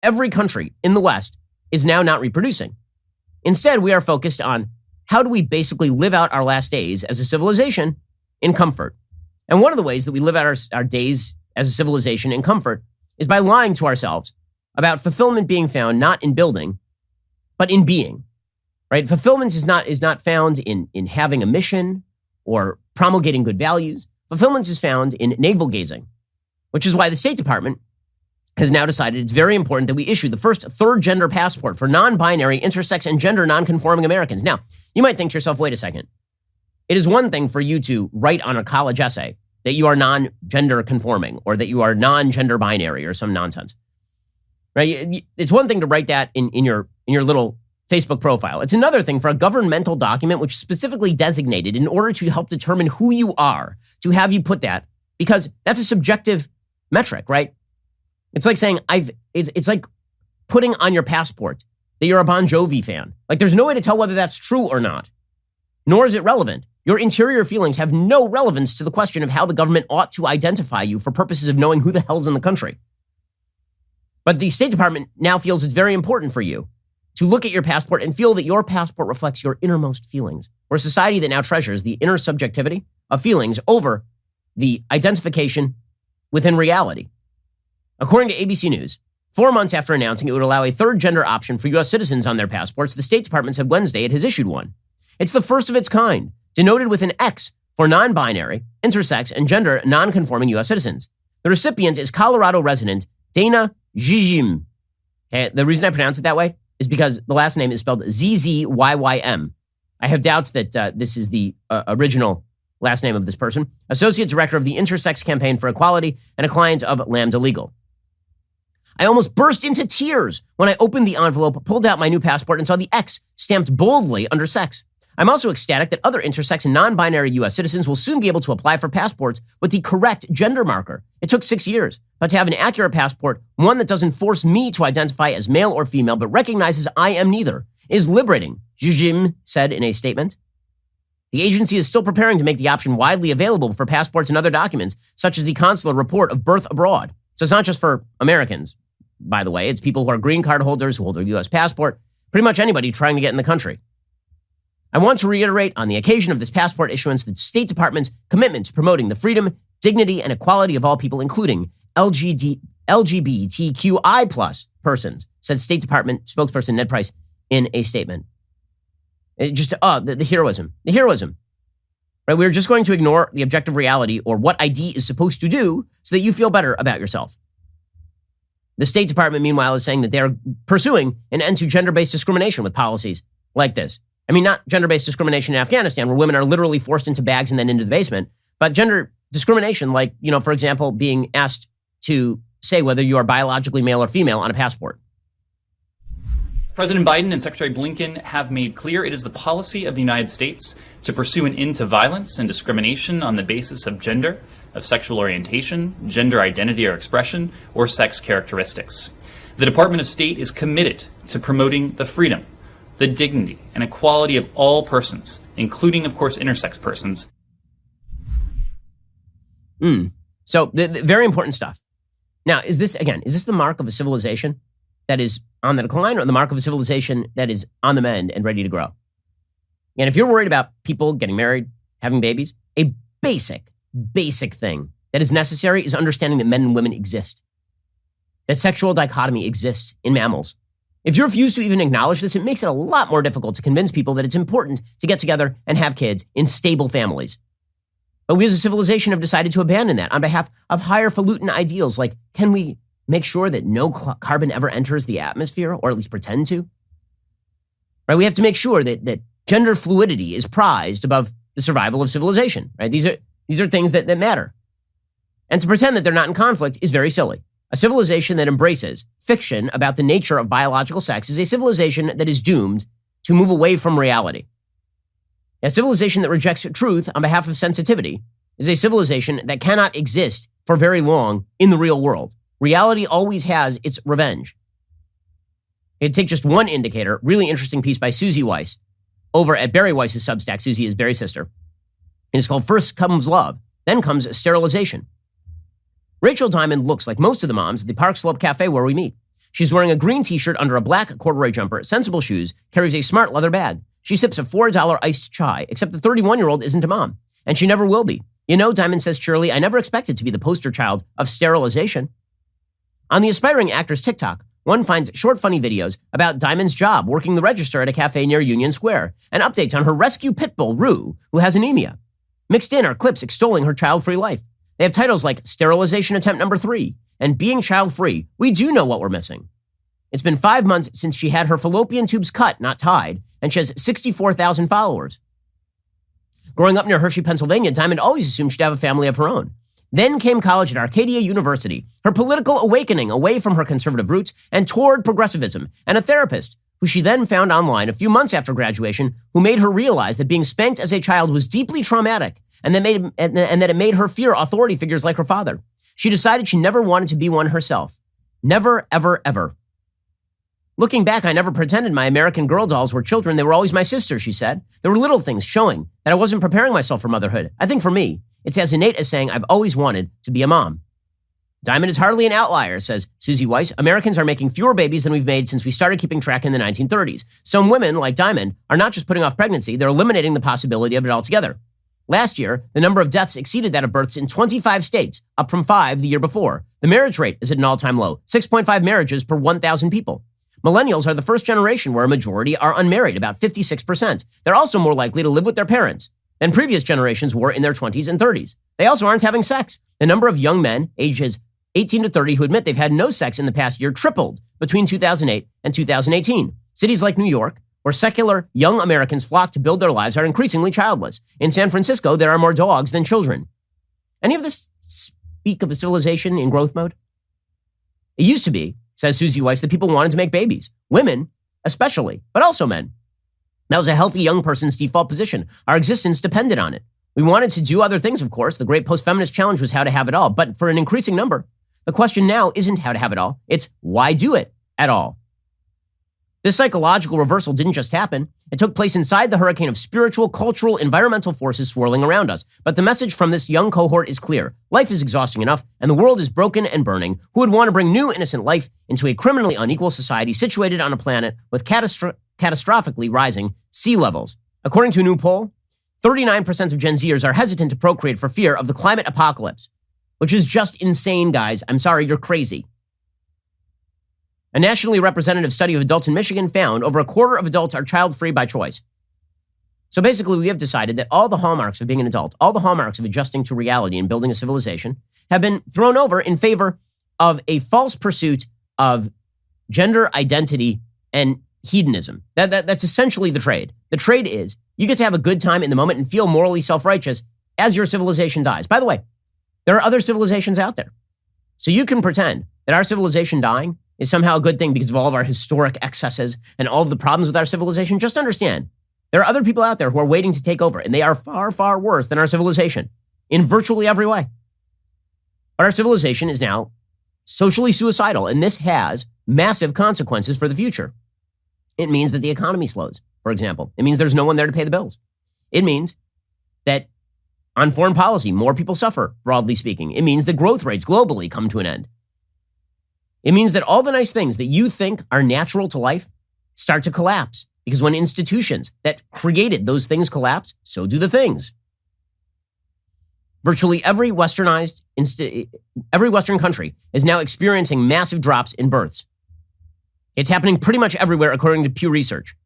every country in the West is now not reproducing. Instead, we are focused on how do we basically live out our last days as a civilization in comfort. And one of the ways that we live out our days as a civilization in comfort is by lying to ourselves about fulfillment being found not in building, but in being. Right? Fulfillment is not found in having a mission or promulgating good values. Fulfillment is found in navel-gazing, which is why the State Department has now decided it's very important that we issue the first third gender passport for non-binary, intersex, and gender non-conforming Americans. Now, you might think to yourself, wait a second. It is one thing for you to write on a college essay that you are non-gender conforming or that you are non-gender binary or some nonsense. Right? It's one thing to write that in your little Facebook profile. It's another thing for a governmental document which is specifically designated in order to help determine who you are, to have you put that, because that's a subjective metric, right? It's like saying it's like putting on your passport that you're a Bon Jovi fan. Like there's no way to tell whether that's true or not, nor is it relevant. Your interior feelings have no relevance to the question of how the government ought to identify you for purposes of knowing who the hell's in the country. But the State Department now feels it's very important for you to look at your passport and feel that your passport reflects your innermost feelings. We're a society that now treasures the inner subjectivity of feelings over the identification within reality. According to ABC News, 4 months after announcing it would allow a third gender option for U.S. citizens on their passports, the State Department said Wednesday it has issued one. It's the first of its kind, denoted with an X for non-binary, intersex, and gender non-conforming U.S. citizens. The recipient is Colorado resident Dana Zizim. Okay, the reason I pronounce it that way is because the last name is spelled Zzyym. I have doubts that this is the original last name of this person. Associate Director of the Intersex Campaign for Equality and a client of Lambda Legal. I almost burst into tears when I opened the envelope, pulled out my new passport, and saw the X stamped boldly under sex. I'm also ecstatic that other intersex and non-binary U.S. citizens will soon be able to apply for passports with the correct gender marker. It took 6 years, but to have an accurate passport, one that doesn't force me to identify as male or female, but recognizes I am neither, is liberating, Zizim said in a statement. The agency is still preparing to make the option widely available for passports and other documents, such as the consular report of birth abroad. So it's not just for Americans, by the way. It's people who are green card holders, who hold a U.S. passport, pretty much anybody trying to get in the country. I want to reiterate on the occasion of this passport issuance the State Department's commitment to promoting the freedom, dignity, and equality of all people, including LGBTQI plus persons, said State Department spokesperson Ned Price in a statement. The heroism. Right? We're just going to ignore the objective reality or what ID is supposed to do so that you feel better about yourself. The State Department, meanwhile, is saying that they're pursuing an end to gender-based discrimination with policies like this. I mean, not gender-based discrimination in Afghanistan, where women are literally forced into bags and then into the basement, but gender discrimination, like, for example, being asked to say whether you are biologically male or female on a passport. President Biden and Secretary Blinken have made clear it is the policy of the United States to pursue an end to violence and discrimination on the basis of gender, of sexual orientation, gender identity or expression, or sex characteristics. The Department of State is committed to promoting the freedom, the dignity, and equality of all persons, including, of course, intersex persons. So, the very important stuff. Now, is this the mark of a civilization that is on the decline or the mark of a civilization that is on the mend and ready to grow? And if you're worried about people getting married, having babies, a basic thing that is necessary is understanding that men and women exist, that sexual dichotomy exists in mammals. If you refuse to even acknowledge this, it makes it a lot more difficult to convince people that it's important to get together and have kids in stable families. But we as a civilization have decided to abandon that on behalf of higher falutin ideals like, can we make sure that no carbon ever enters the atmosphere, or at least pretend to? Right? We have to make sure that gender fluidity is prized above the survival of civilization. Right? These are things that matter. And to pretend that they're not in conflict is very silly. A civilization that embraces fiction about the nature of biological sex is a civilization that is doomed to move away from reality. A civilization that rejects truth on behalf of sensitivity is a civilization that cannot exist for very long in the real world. Reality always has its revenge. It'd take just one indicator, really interesting piece by Susie Weiss over at Barry Weiss's Substack. Susie is Barry's sister. And it's called First Comes Love, Then Comes Sterilization. Rachel Diamond looks like most of the moms at the Park Slope Cafe where we meet. She's wearing a green t-shirt under a black corduroy jumper, sensible shoes, carries a smart leather bag. She sips a $4 iced chai, except the 31-year-old isn't a mom, and she never will be. You know, Diamond says cheerily, I never expected to be the poster child of sterilization. On the aspiring actor's TikTok, one finds short, funny videos about Diamond's job working the register at a cafe near Union Square and updates on her rescue pit bull, Rue, who has anemia. Mixed in are clips extolling her child-free life. They have titles like Sterilization Attempt Number 3 and Being Child-Free. We do know what we're missing. It's been 5 months since she had her fallopian tubes cut, not tied, and she has 64,000 followers. Growing up near Hershey, Pennsylvania, Diamond always assumed she'd have a family of her own. Then came college at Arcadia University, her political awakening away from her conservative roots and toward progressivism, and a therapist, who she then found online a few months after graduation, who made her realize that being spanked as a child was deeply traumatic and that it made her fear authority figures like her father. She decided she never wanted to be one herself. Never, ever, ever. Looking back, I never pretended my American Girl dolls were children. They were always my sisters, she said. There were little things showing that I wasn't preparing myself for motherhood. I think for me, it's as innate as saying I've always wanted to be a mom. Diamond is hardly an outlier, says Susie Weiss. Americans are making fewer babies than we've made since we started keeping track in the 1930s. Some women, like Diamond, are not just putting off pregnancy, they're eliminating the possibility of it altogether. Last year, the number of deaths exceeded that of births in 25 states, up from 5 the year before. The marriage rate is at an all-time low, 6.5 marriages per 1,000 people. Millennials are the first generation where a majority are unmarried, about 56%. They're also more likely to live with their parents than previous generations were in their 20s and 30s. They also aren't having sex. The number of young men, ages 18 to 30, who admit they've had no sex in the past year tripled between 2008 and 2018. Cities like New York, where secular young Americans flock to build their lives, are increasingly childless. In San Francisco, there are more dogs than children. Any of this speak of a civilization in growth mode? It used to be, says Susie Weiss, that people wanted to make babies. Women, especially, but also men. That was a healthy young person's default position. Our existence depended on it. We wanted to do other things, of course. The great post-feminist challenge was how to have it all. But for an increasing number, the question now isn't how to have it all. It's why do it at all? This psychological reversal didn't just happen. It took place inside the hurricane of spiritual, cultural, environmental forces swirling around us. But the message from this young cohort is clear. Life is exhausting enough, and the world is broken and burning. Who would want to bring new, innocent life into a criminally unequal society situated on a planet with catastrophically rising sea levels? According to a new poll, 39% of Gen Zers are hesitant to procreate for fear of the climate apocalypse, which is just insane, guys. I'm sorry, you're crazy. A nationally representative study of adults in Michigan found over a quarter of adults are child-free by choice. So basically, we have decided that all the hallmarks of being an adult, all the hallmarks of adjusting to reality and building a civilization, have been thrown over in favor of a false pursuit of gender identity and hedonism. That's essentially the trade. The trade is you get to have a good time in the moment and feel morally self-righteous as your civilization dies. By the way, there are other civilizations out there. So you can pretend that our civilization dying is somehow a good thing because of all of our historic excesses and all of the problems with our civilization. Just understand, there are other people out there who are waiting to take over, and they are far, far worse than our civilization in virtually every way. But our civilization is now socially suicidal, and this has massive consequences for the future. It means that the economy slows, for example. It means there's no one there to pay the bills. It means that on foreign policy, more people suffer, broadly speaking. It means that growth rates globally come to an end. It means that all the nice things that you think are natural to life start to collapse. Because when institutions that created those things collapse, so do the things. Virtually every Western country is now experiencing massive drops in births. It's happening pretty much everywhere, according to Pew Research.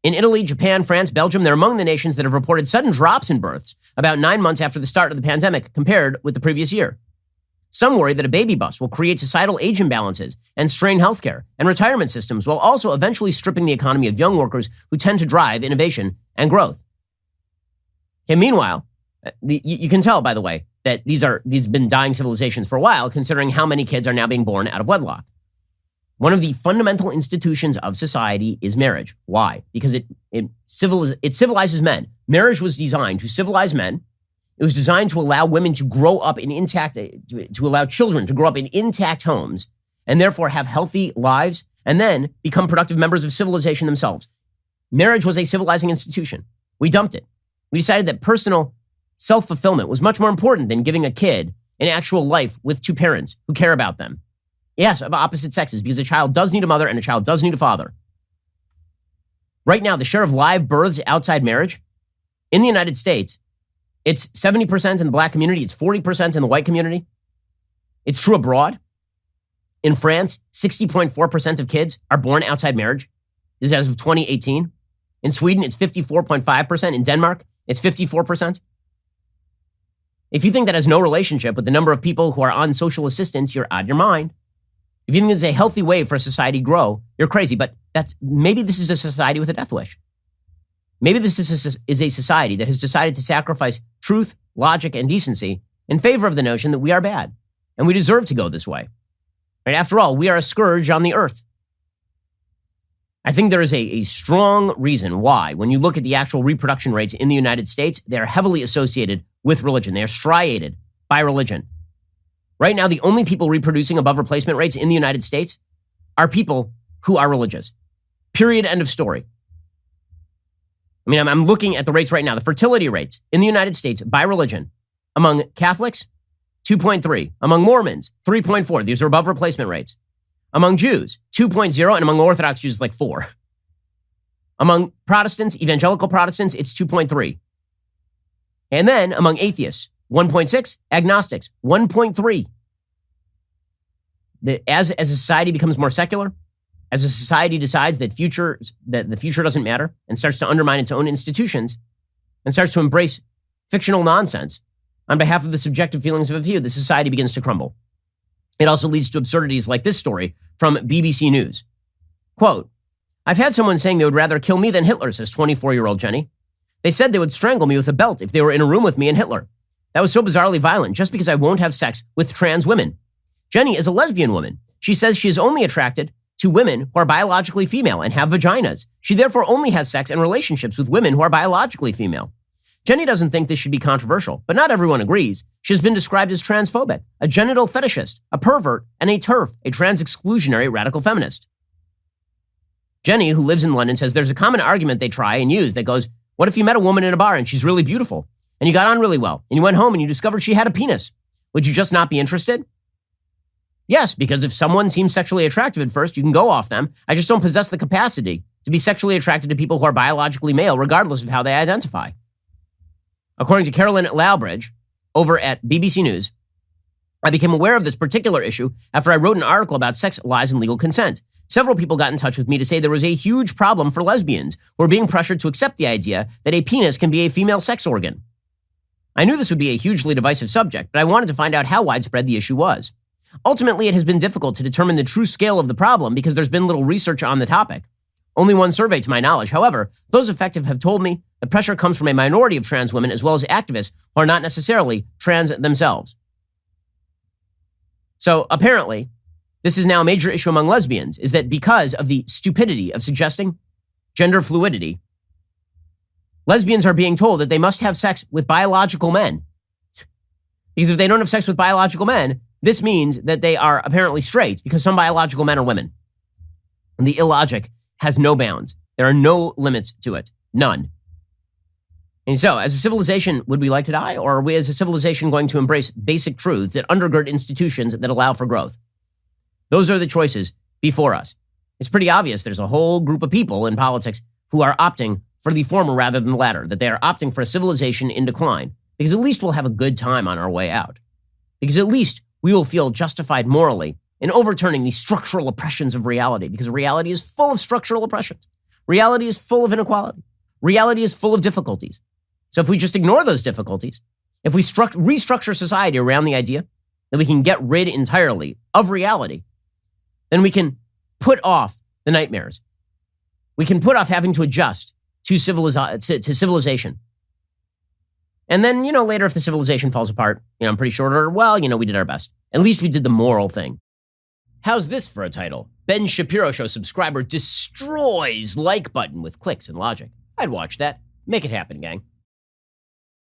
In Italy, Japan, France, Belgium, they're among the nations that have reported sudden drops in births about 9 months after the start of the pandemic compared with the previous year. Some worry that a baby bust will create societal age imbalances and strain healthcare and retirement systems, while also eventually stripping the economy of young workers who tend to drive innovation and growth. Okay, meanwhile, you can tell, by the way, that these have been dying civilizations for a while, considering how many kids are now being born out of wedlock. One of the fundamental institutions of society is marriage. Why? Because it civilizes men. Marriage was designed to civilize men. It was designed to allow women to grow up to allow children to grow up in intact homes and therefore have healthy lives and then become productive members of civilization themselves. Marriage was a civilizing institution. We dumped it. We decided that personal self-fulfillment was much more important than giving a kid an actual life with two parents who care about them. Yes, of opposite sexes, because a child does need a mother and a child does need a father. Right now, the share of live births outside marriage in the United States, it's 70% in the black community, it's 40% in the white community. It's true abroad. In France, 60.4% of kids are born outside marriage. This is as of 2018. In Sweden, it's 54.5%. In Denmark, it's 54%. If you think that has no relationship with the number of people who are on social assistance, you're out of your mind. If you think it's a healthy way for a society to grow, you're crazy. But maybe this is a society with a death wish. Maybe this is a society that has decided to sacrifice truth, logic, and decency in favor of the notion that we are bad and we deserve to go this way. Right? After all, we are a scourge on the earth. I think there is a strong reason why, when you look at the actual reproduction rates in the United States, they are heavily associated with religion. They are striated by religion. Right now, the only people reproducing above replacement rates in the United States are people who are religious. Period. End of story. I mean, I'm looking at the rates right now. The fertility rates in the United States by religion among Catholics, 2.3. Among Mormons, 3.4. These are above replacement rates. Among Jews, 2.0, and among Orthodox Jews, like 4. Among Protestants, evangelical Protestants, it's 2.3. And then among atheists, 1.6, agnostics, 1.3. As a society becomes more secular, as a society decides that the future doesn't matter and starts to undermine its own institutions and starts to embrace fictional nonsense on behalf of the subjective feelings of a few, the society begins to crumble. It also leads to absurdities like this story from BBC News. Quote, "I've had someone saying they would rather kill me than Hitler," says 24-year-old Jenny. "They said they would strangle me with a belt if they were in a room with me and Hitler. That was so bizarrely violent just because I won't have sex with trans women." Jenny is a lesbian woman. She says she is only attracted to women who are biologically female and have vaginas. She therefore only has sex and relationships with women who are biologically female. Jenny doesn't think this should be controversial, but not everyone agrees. She has been described as transphobic, a genital fetishist, a pervert, and a TERF, a trans-exclusionary radical feminist. Jenny, who lives in London, says there's a common argument they try and use that goes, what if you met a woman in a bar and she's really beautiful, and you got on really well, and you went home and you discovered she had a penis? Would you just not be interested? Yes, because if someone seems sexually attractive at first, you can go off them. I just don't possess the capacity to be sexually attracted to people who are biologically male, regardless of how they identify. According to Carolyn Lowbridge, over at BBC News, I became aware of this particular issue after I wrote an article about sex, lies, and legal consent. Several people got in touch with me to say there was a huge problem for lesbians who are being pressured to accept the idea that a penis can be a female sex organ. I knew this would be a hugely divisive subject, but I wanted to find out how widespread the issue was. Ultimately, it has been difficult to determine the true scale of the problem because there's been little research on the topic. Only one survey to my knowledge. However, those affected have told me the pressure comes from a minority of trans women as well as activists who are not necessarily trans themselves. So apparently, this is now a major issue among lesbians, is that because of the stupidity of suggesting gender fluidity, lesbians are being told that they must have sex with biological men. Because if they don't have sex with biological men, this means that they are apparently straight because some biological men are women. And the illogic has no bounds. There are no limits to it. None. And so, as a civilization, would we like to die? Or are we as a civilization going to embrace basic truths that undergird institutions that allow for growth? Those are the choices before us. It's pretty obvious there's a whole group of people in politics who are opting for the former rather than the latter, that they are opting for a civilization in decline, because at least we'll have a good time on our way out. Because at least we will feel justified morally in overturning the structural oppressions of reality, because reality is full of structural oppressions. Reality is full of inequality. Reality is full of difficulties. So if we just ignore those difficulties, if we restructure society around the idea that we can get rid entirely of reality, then we can put off the nightmares. We can put off having to adjust to civilization. And then, later if the civilization falls apart, I'm pretty sure, we did our best. At least we did the moral thing. How's this for a title? Ben Shapiro Show subscriber destroys like button with clicks and logic. I'd watch that. Make it happen, gang.